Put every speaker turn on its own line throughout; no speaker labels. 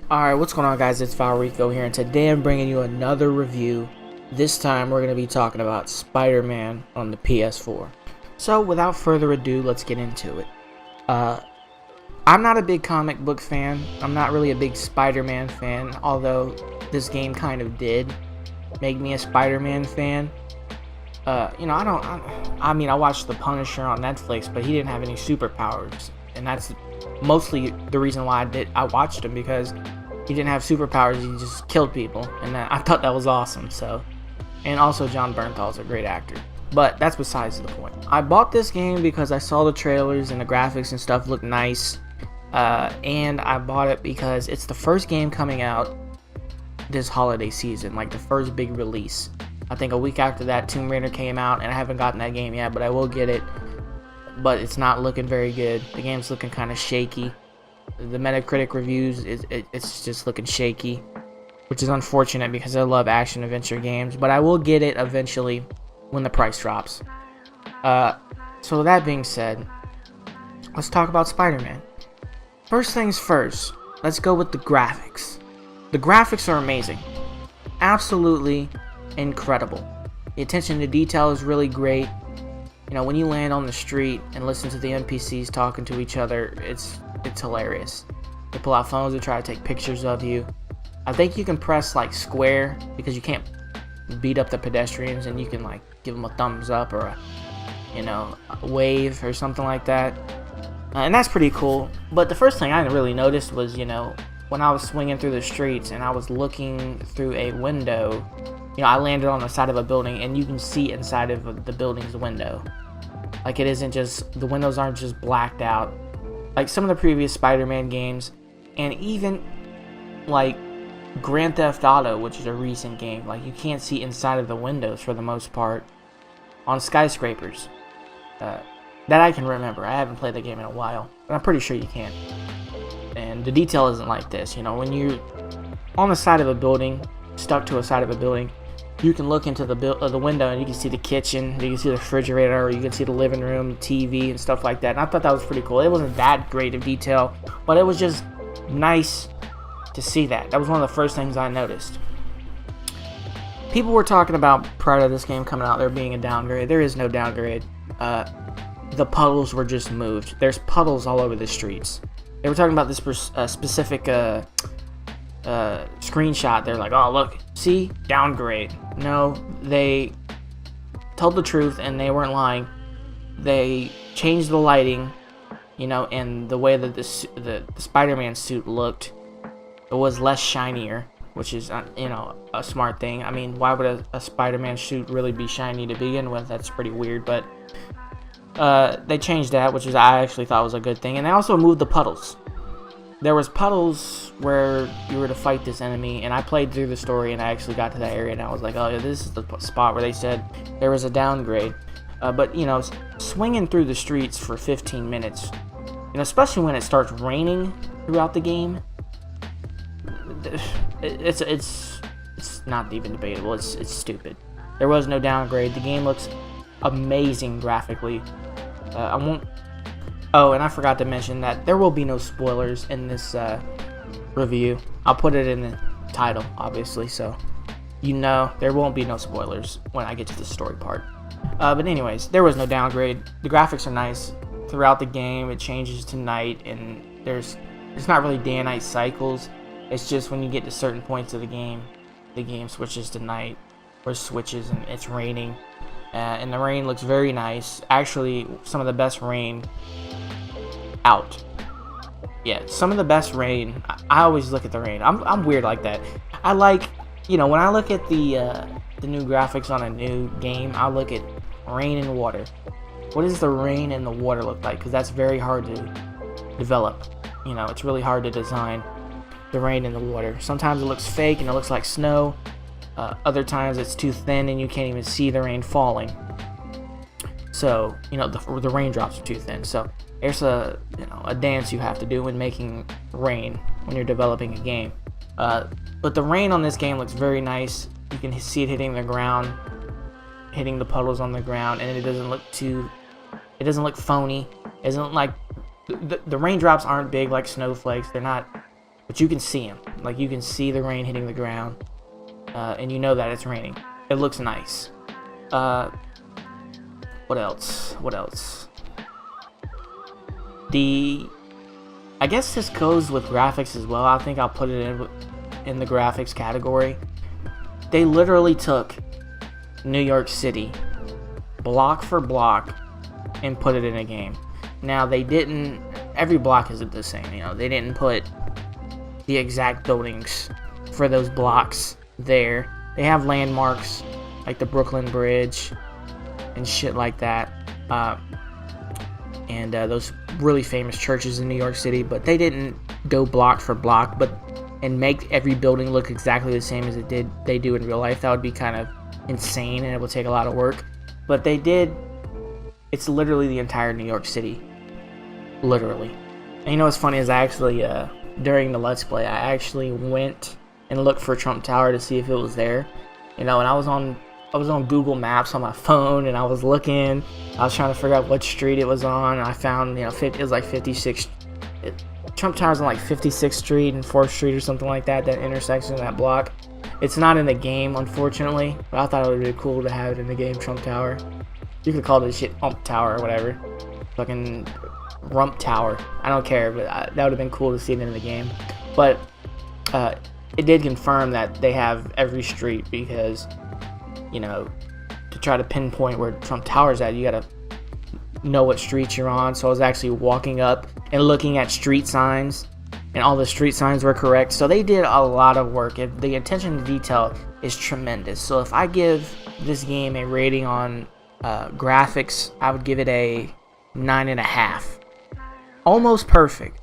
Alright, what's going on, guys? It's Valrico here, and today I'm bringing you another review. This time we're going to be talking about Spider-Man on the PS4. So without further ado, let's get into it. I'm not a big comic book fan. I'm not really a big Spider-Man fan, although this game kind of did make me a Spider-Man fan. I watched The Punisher on Netflix, but he didn't have any superpowers, and that's mostly the reason why I watched him, because he didn't have superpowers. He just killed people, and I thought that was awesome. And also John Bernthal's a great actor, but that's besides the point. I bought this game because I saw the trailers and the graphics and stuff looked nice, and I bought it because it's the first game coming out this holiday season, like the first big release. I think a week after that, Tomb Raider came out, and I haven't gotten that game yet, but I will get it. But it's not looking very good. The game's looking kind of shaky. The Metacritic reviews, it's just looking shaky, which is unfortunate because I love action adventure games. But I will get it eventually when the price drops. So that being said, let's talk about Spider-Man. First things first, let's go with the graphics. The graphics are amazing. Absolutely incredible. The attention to detail is really great. You know, when you land on the street and listen to the NPCs talking to each other, it's hilarious. They pull out phones to try to take pictures of you. I think you can press like square because you can't beat up the pedestrians, and you can like give them a thumbs up or a wave or something like that. And that's pretty cool. But the first thing I really noticed was, when I was swinging through the streets and I was looking through a window, I landed on the side of a building, and you can see inside of the building's window. Like, it isn't just, the windows aren't just blacked out like some of the previous Spider-Man games, and even like Grand Theft Auto, which is a recent game. Like, you can't see inside of the windows for the most part on skyscrapers. That I can remember. I haven't played the game in a while, but I'm pretty sure you can. And the detail isn't like this. When you're on the side of a building, stuck to a side of a building, you can look into the window and you can see the kitchen, you can see the refrigerator, or you can see the living room, TV, and stuff like that. And I thought that was pretty cool. It wasn't that great of detail, but it was just nice to see that. That was one of the first things I noticed. People were talking about, prior to this game coming out, there being a downgrade. There is no downgrade. The puddles were just moved. There's puddles all over the streets. They were talking about this specific screenshot. They're like, oh, look, see, downgrade. No, they told the truth, and they weren't lying. They changed the lighting, and the way that the Spider-Man suit looked. It was less shinier, which is a smart thing. I mean, why would a Spider-Man suit really be shiny to begin with? That's pretty weird. But they changed that, which I actually thought was a good thing. And they also moved the puddles. There was puddles where you were to fight this enemy, and I played through the story, and I actually got to that area, and I was like, oh yeah, this is the spot where they said there was a downgrade. But swinging through the streets for 15 minutes, especially when it starts raining throughout the game, it's not even debatable. It's stupid. There was no downgrade. The game looks amazing graphically. Oh, and I forgot to mention that there will be no spoilers in this review. I'll put it in the title, obviously, so there won't be no spoilers when I get to the story part. But anyways, there was no downgrade. The graphics are nice throughout the game. It changes to night, and there's not really day and night cycles. It's just when you get to certain points of the game switches to night, or switches, and it's raining. And the rain looks very nice. Actually, some of the best rain out. Yeah, some of the best rain. I always look at the rain. I'm weird like that. I like, when I look at the new graphics on a new game, I look at rain and water. What does the rain and the water look like? Because that's very hard to develop. It's really hard to design the rain and the water. Sometimes it looks fake and it looks like snow. Other times it's too thin and you can't even see the rain falling. So, the raindrops are too thin. So there's a dance you have to do when making rain when you're developing a game. But the rain on this game looks very nice. You can see it hitting the ground, hitting the puddles on the ground, and it doesn't look phony. It doesn't like the raindrops aren't big like snowflakes. They're not but you can see them. Like, you can see the rain hitting the ground, and you know that it's raining. It looks nice. What else? I guess this goes with graphics as well. I think I'll put it in the graphics category. They literally took New York City, block for block, and put it in a game. Now, they didn't... Every block isn't the same, you know. They didn't put the exact buildings for those blocks there. They have landmarks, like the Brooklyn Bridge and shit like that. And those really famous churches in New York City, but they didn't go block for block and make every building look exactly the same as they do in real life. That would be kind of insane, and it would take a lot of work. But they did. It's literally the entire New York City, literally. And you know what's funny is I actually during the Let's Play, I actually went and looked for Trump Tower to see if it was there. You know, and I was on Google Maps on my phone, and I was looking. I was trying to figure out what street it was on, and I found, you know, it was like 56. Trump Tower's on like 56th Street and 4th Street or something like that. That intersection, that block. It's not in the game, unfortunately, but I thought it would be cool to have it in the game. Trump Tower. You could call this shit Ump Tower or whatever. Fucking Rump Tower. I don't care, but that would have been cool to see it in the game. But it did confirm that they have every street because, you know, to try to pinpoint where Trump Tower's at, you gotta know what streets you're on. So I was actually walking up and looking at street signs, and all the street signs were correct. So they did a lot of work. The attention to detail is tremendous. So if I give this game a rating on graphics, I would give it a 9.5. Almost perfect,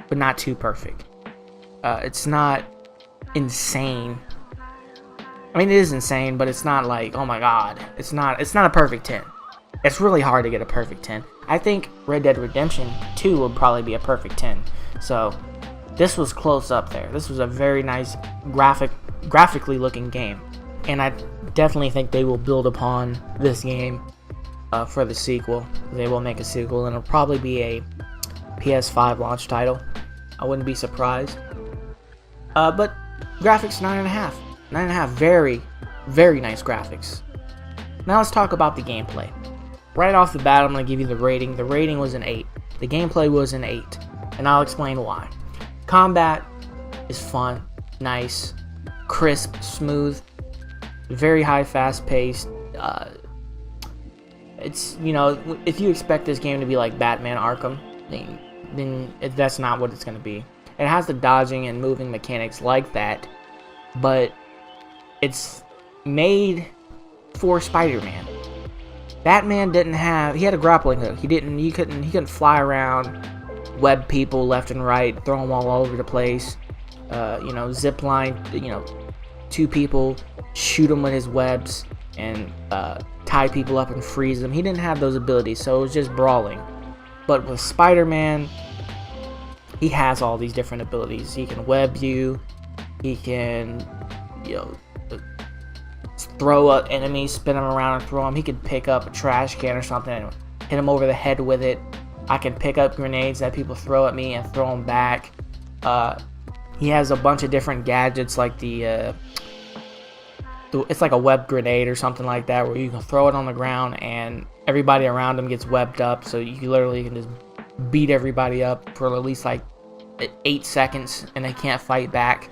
but not too perfect. It's not insane. I mean, it is insane, but it's not like, oh my god. It's not a perfect 10. It's really hard to get a perfect 10. I think Red Dead Redemption 2 would probably be a perfect 10. So, this was close up there. This was a very nice graphically looking game. And I definitely think they will build upon this game for the sequel. They will make a sequel, and it'll probably be a PS5 launch title. I wouldn't be surprised. But graphics, 9.5. 9.5, very, very nice graphics. Now let's talk about the gameplay. Right off the bat, I'm going to give you the rating. The rating was an 8. The gameplay was an 8. And I'll explain why. Combat is fun, nice, crisp, smooth, very high, fast-paced. It's, you know, if you expect this game to be like Batman Arkham, then that's not what it's going to be. It has the dodging and moving mechanics like that, but it's made for Spider-Man. Batman didn't have, he had a grappling hook. He couldn't fly around, web people left and right, throw them all over the place. You know, zip line, you know, 2 people, shoot them with his webs, and tie people up and freeze them. He didn't have those abilities, so it was just brawling. But with Spider-Man, he has all these different abilities. He can web you, he can, you know, throw up enemies, spin them around and throw them. He could pick up a trash can or something and hit him over the head with it. I can pick up grenades that people throw at me and throw them back. He has a bunch of different gadgets, like it's like a web grenade or something like that, where you can throw it on the ground and everybody around him gets webbed up, so you literally can just beat everybody up for at least like 8 seconds and they can't fight back.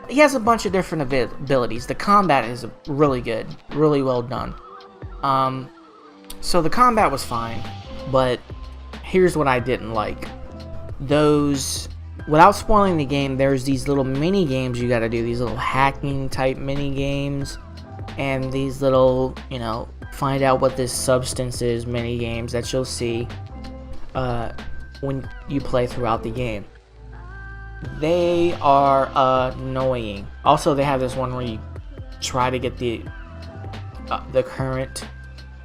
He has a bunch of different abilities. The combat is really good, really well done. So the combat was fine, but here's what I didn't like. Without spoiling the game, there's these little mini games you gotta do, these little hacking type mini games, and these little, you know, find out what this substance is mini games that you'll see when you play throughout the game. They are annoying. Also, they have this one where you try to get the current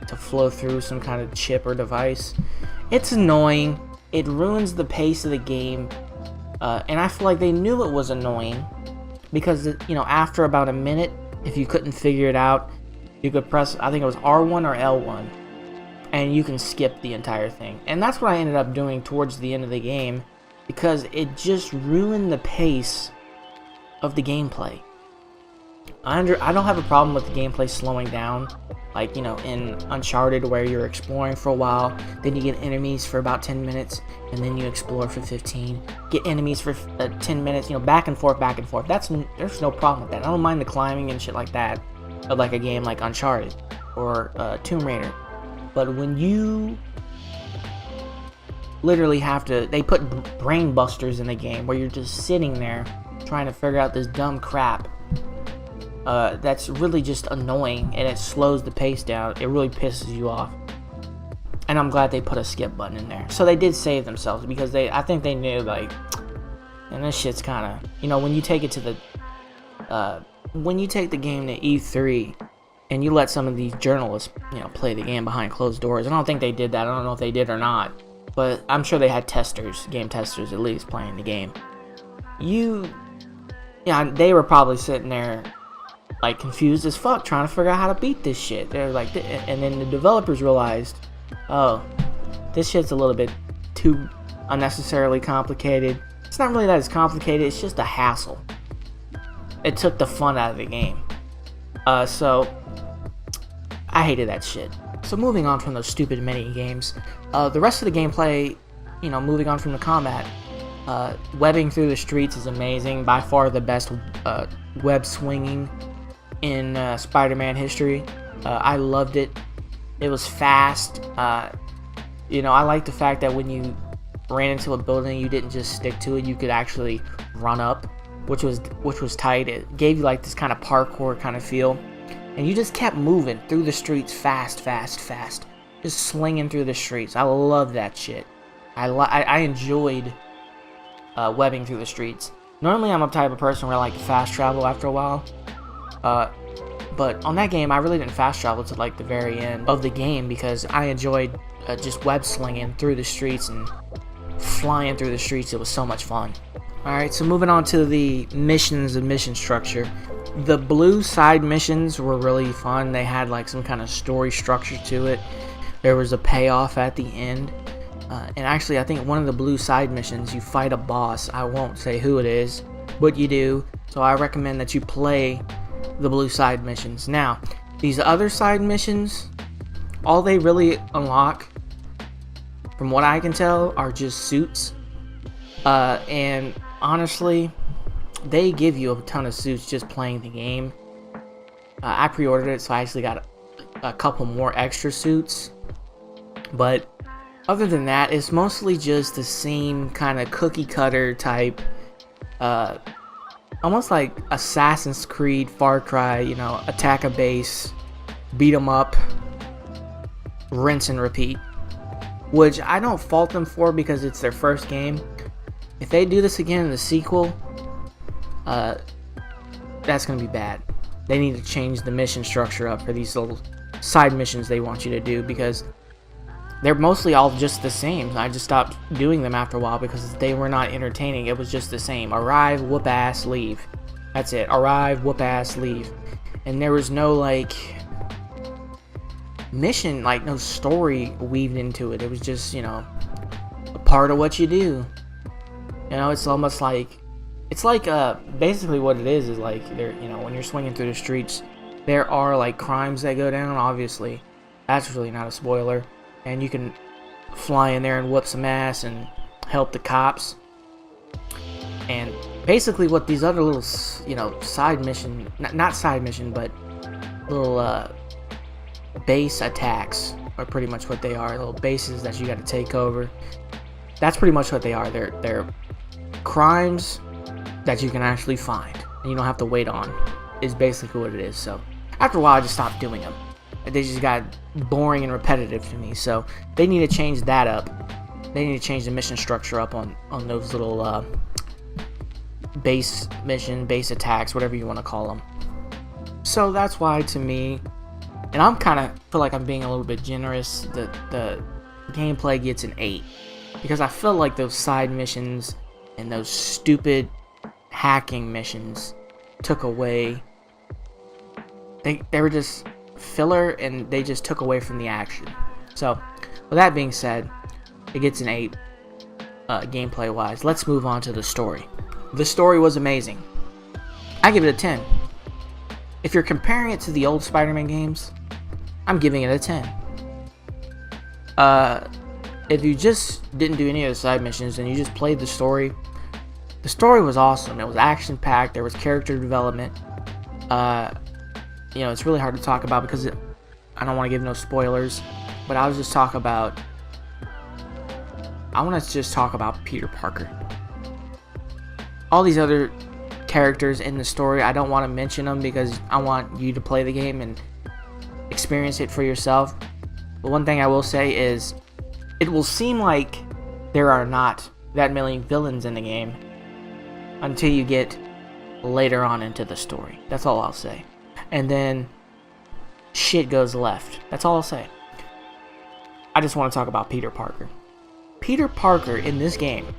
to flow through some kind of chip or device. It's annoying. It ruins the pace of the game, and I feel like they knew it was annoying because, you know, after about a minute, if you couldn't figure it out, you could press, I think it was R1 or L1, and you can skip the entire thing. And that's what I ended up doing towards the end of the game. because it just ruined the pace of the gameplay. I don't have a problem with the gameplay slowing down, like, you know, in Uncharted, where you're exploring for a while, then you get enemies for about 10 minutes, and then you explore for 15, get enemies for 10 minutes, you know, back and forth. There's no problem with that. I don't mind the climbing and shit like that of like a game like Uncharted or Tomb Raider. But when you literally have to, they put brain busters in the game where you're just sitting there trying to figure out this dumb crap. That's really just annoying, and it slows the pace down. It really pisses you off. And I'm glad they put a skip button in there. So they did save themselves, because I think they knew, like, and this shit's kind of, you know, when you take it to the, when you take the game to E3, and you let some of these journalists, you know, play the game behind closed doors. I don't think they did that. I don't know if they did or not, but I'm sure they had testers, game testers at least, playing the game. Yeah, they were probably sitting there, like, confused as fuck, trying to figure out how to beat this shit. They're like, and then the developers realized, oh, this shit's a little bit too unnecessarily complicated. It's not really that it's complicated, it's just a hassle. It took the fun out of the game. So I hated that shit. So moving on from those stupid mini games, the rest of the gameplay, you know, moving on from the combat, webbing through the streets is amazing. By far the best web swinging in Spider-Man history. I loved it. It was fast. You know, I like the fact that when you ran into a building, you didn't just stick to it. You could actually run up, which was tight. It gave you like this kind of parkour kind of feel, and you just kept moving through the streets fast, just slinging through the streets. I love that shit. I enjoyed webbing through the streets. Normally, I'm a type of person where I like to fast travel after a while. But on that game, I really didn't fast travel to like the very end of the game, because I enjoyed just web slinging through the streets and flying through the streets. It was so much fun. Alright, so moving on to the missions and mission structure. The blue side missions were really fun. They had like some kind of story structure to it. There was a payoff at the end. And actually, I think one of the blue side missions, you fight a boss. I won't say who it is, but you do. So I recommend that you play the blue side missions. Now, these other side missions, all they really unlock, from what I can tell, are just suits. And honestly, they give you a ton of suits just playing the game. I pre-ordered it, so I actually got a couple more extra suits. But other than that, it's mostly just the same kind of cookie cutter type, almost like Assassin's Creed, Far Cry, you know, attack a base, beat 'em up, rinse and repeat. Which I don't fault them for, because it's their first game. If they do this again in the sequel, that's going to be bad. They need to change the mission structure up for these little side missions they want you to do, because they're mostly all just the same. I just stopped doing them after a while because they were not entertaining. It was just the same. Arrive, whoop ass, leave. That's it. Arrive, whoop ass, leave. And there was no, like, mission, like, no story weaved into it. It was just, you know, a part of what you do. You know, it's almost like, it's like, basically what it is like, there, you know, when you're swinging through the streets, there are, like, crimes that go down, obviously. That's really not a spoiler. And you can fly in there and whoop some ass and help the cops. And basically what these other little, you know, side mission, not side mission, but little base attacks are pretty much what they are. Little bases that you got to take over. That's pretty much what they are. They're crimes that you can actually find and you don't have to wait on, is basically what it is. So after a while, I just stopped doing them. They just got boring and repetitive to me, so they need to change that up. They need to change the mission structure up on those little base attacks, whatever you want to call them. So that's why, to me, and I'm kind of feel like I'm being a little bit generous, the gameplay gets an 8, because I feel like those side missions and those stupid hacking missions took away. They were just filler, and they just took away from the action. So with that being said, it gets an 8. gameplay wise. Let's move on to the story. The story was amazing. I give it a 10. If you're comparing it to the old Spider-Man games, I'm giving it a 10. If you just didn't do any of the side missions and you just played the story was awesome. It was action-packed. There was character development. It's really hard to talk about because I don't want to give no spoilers, but I want to just talk about Peter Parker. All these other characters in the story, I don't want to mention them because I want you to play the game and experience it for yourself. But one thing I will say is, it will seem like there are not that many villains in the game until you get later on into the story. That's all I'll say. And then shit goes left. That's all I'll say. I just want to talk about Peter Parker. Peter Parker in this game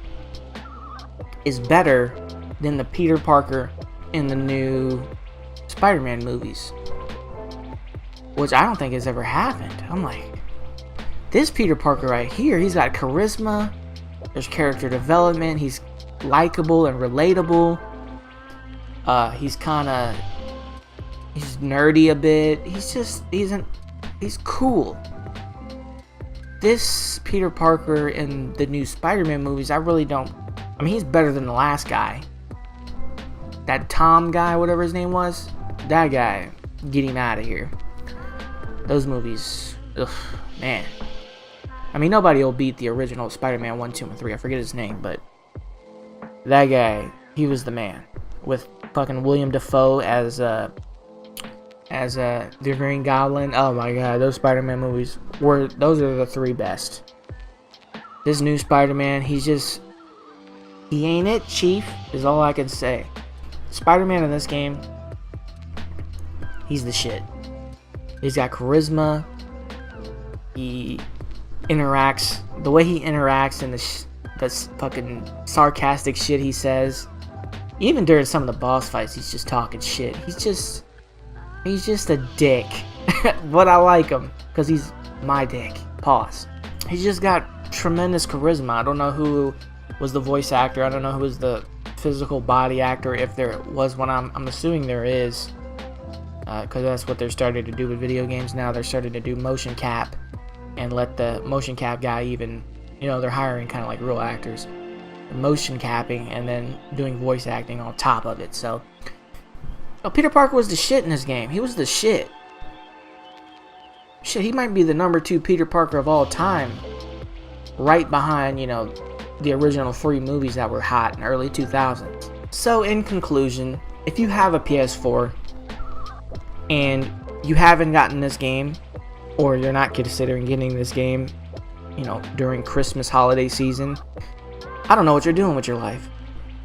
is better than the Peter Parker in the new Spider-Man movies, which I don't think has ever happened. I'm like, this Peter Parker right here, he's got charisma, there's character development, he's likable and relatable. He's nerdy a bit. He's cool. This Peter Parker in the new Spider-Man movies, he's better than the last guy. That Tom guy, whatever his name was, that guy, get him out of here. Those movies, ugh, man. Nobody will beat the original Spider-Man 1, 2, and 3. I forget his name, but that guy, he was the man. With fucking William Dafoe as the Green Goblin. Oh my god, those Spider-Man movies those are the 3 best. This new Spider-Man, he ain't it, Chief, is all I can say. Spider-Man in this game, he's the shit. He's got charisma. The way he interacts and the fucking sarcastic shit he says. Even during some of the boss fights, he's just talking shit. He's just a dick. But I like him because he's my dick. Pause. He's just got tremendous charisma. I don't know who was the voice actor. I don't know who was the physical body actor, if there was one. I'm assuming there is, because that's what they're starting to do with video games now. They're starting to do motion cap and let the motion cap guy even, they're hiring kind of like real actors, motion capping and then doing voice acting on top of it. So Peter Parker was the shit in this game. He was the shit. Shit, he might be the number 2 Peter Parker of all time, right behind, the original 3 movies that were hot in the early 2000s. So in conclusion, if you have a PS4 and you haven't gotten this game, or you're not considering getting this game, during Christmas holiday season, I don't know what you're doing with your life.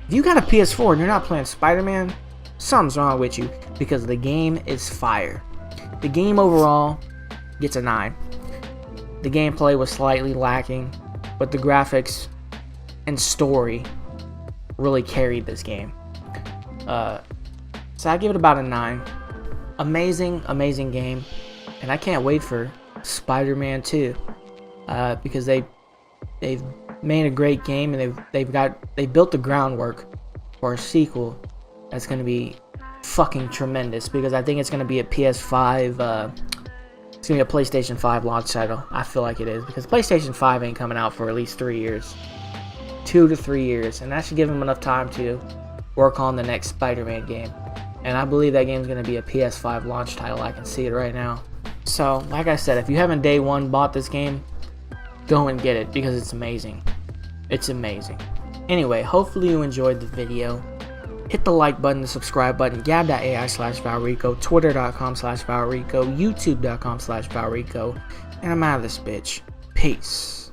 If you got a PS4 and you're not playing Spider-Man, something's wrong with you, because the game is fire. The game overall gets a 9. The gameplay was slightly lacking, but the graphics and story really carried this game. So I give it about a 9. Amazing game, and I can't wait for Spider-Man 2, because they've made a great game, and they built the groundwork for a sequel that's going to be fucking tremendous, because I think it's going to be a PS5, it's going to be a PlayStation 5 launch title. I feel like it is, because PlayStation 5 ain't coming out for at least 3 years. 2 to 3 years, and that should give them enough time to work on the next Spider-Man game. And I believe that game's going to be a PS5 launch title. I can see it right now. So, like I said, if you haven't day one bought this game, go and get it, because it's amazing. It's amazing. Anyway, hopefully you enjoyed the video. Hit the like button, the subscribe button, gab.ai/Valrico, twitter.com/Valrico, youtube.com/Valrico, and I'm out of this bitch. Peace.